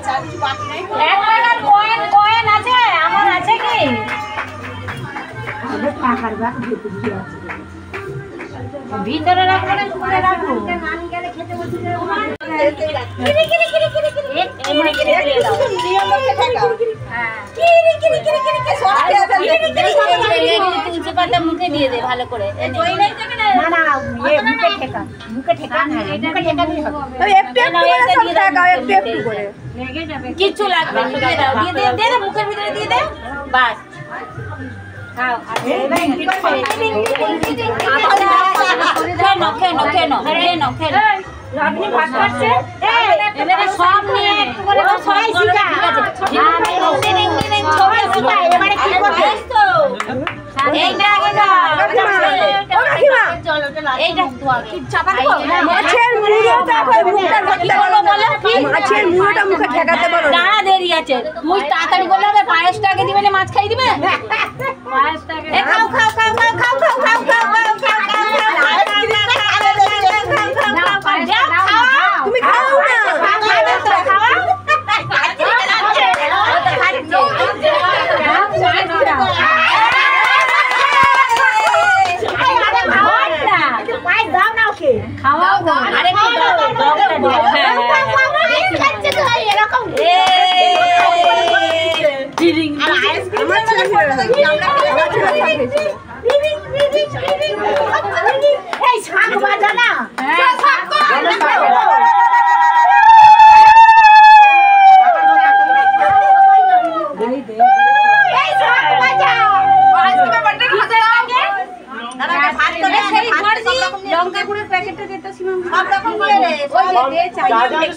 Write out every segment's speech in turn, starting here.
1 টাকার কয়েন আছে আমার আছে কি টাকার ব্যাগ ভিতরে রাখবো না উপরে রাখবো নানি গেলে খেতে বলছি তুলসী পাতা মুখে দিয়ে দে ভালো করে কিচ্ছু লাগবে মুখের ভিতরে দিয়ে দে বাস সব নিয়ে দেরি আছে তুই তাড়াতাড়ি বলে হবে পায়েসটাকে দিবে না মাছ খাই দিবে খাও খাও খাও খাও খাও খাও খাও খাও তুমি খাও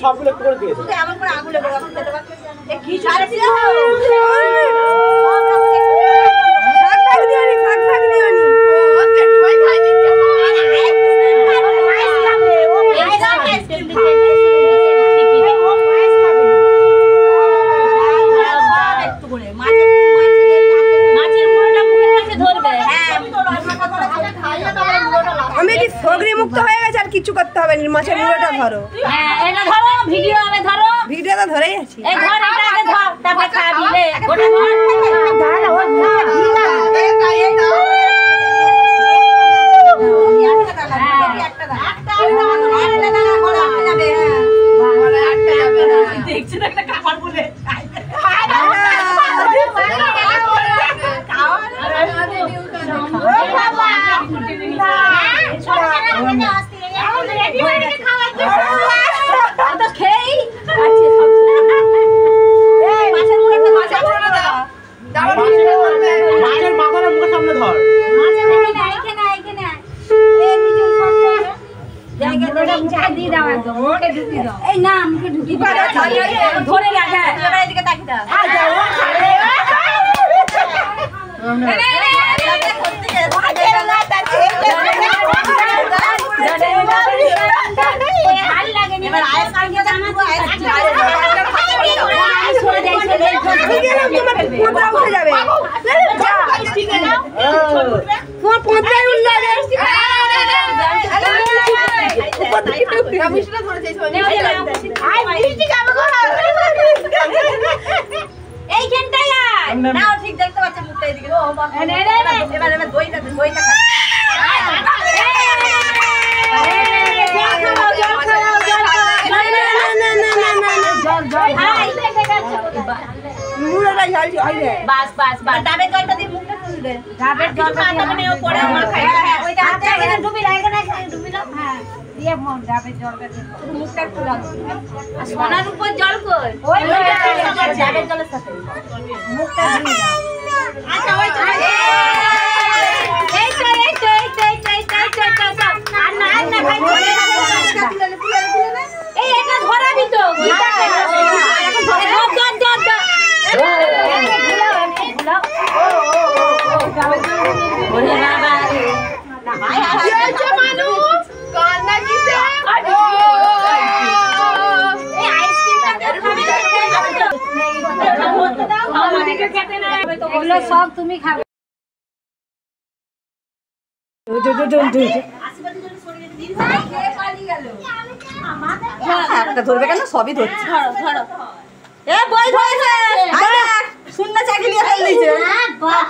সবগুলো করে দিয়েছে এমন করে আগুলে এখন খেতে পারছিস না কি চাইছিস শাক দিওনি ও তেল ভাই খাই দিতে আইস খাবে ও আইসক্রিম দিতে ও আইস খাবে একটু করে মাছের মুড়োটা মুখের কাছে ধরবে হ্যাঁ আমি তো রান্না করে খাইয়ে তারপরে মুড়োটা লাগাবো আমি কি সগরি মুক্ত হয়ে গেছে আর কিছু করতে হবে না মাছের মুড়োটা ধরো হ্যাঁ এটা ধরো ভিডিও হবে ধরো ভিডিও তো ধরেই আছি এই ধর এটা আগে ধর তারপর খাবি লে ওটা ধর ধর ও দেখছি একটা খাবার বলে ধরে রাখা এদিকে তাকিয়ে দাও ঠিক দেখতে পাচ্ছি মুখটা এদিকে এবার দইটা ডাবের জলটা দিয়ে মুখটা তুলবে ডাবের জলটা দিয়ে পরে আমার খাই ওইটা হাতে ডুবি লাগে না ডুবি না হ্যাঁ দিয়ে ডাবের জলটা দিয়ে মুখটা একটু লাগবে আর সোনার উপর জল কই ওই ডাবের জলের সাথে মুখটা দিয়ে দাও আচ্ছা ওই তো আর না ভাই এই এটা ধরাবি তো সব তুমি খাবে একটা ধরবে কেন সবই ধরছে এ বই ধরেছে শূন্য চাকরি নিয়ে ফেল দিয়েছে বাহ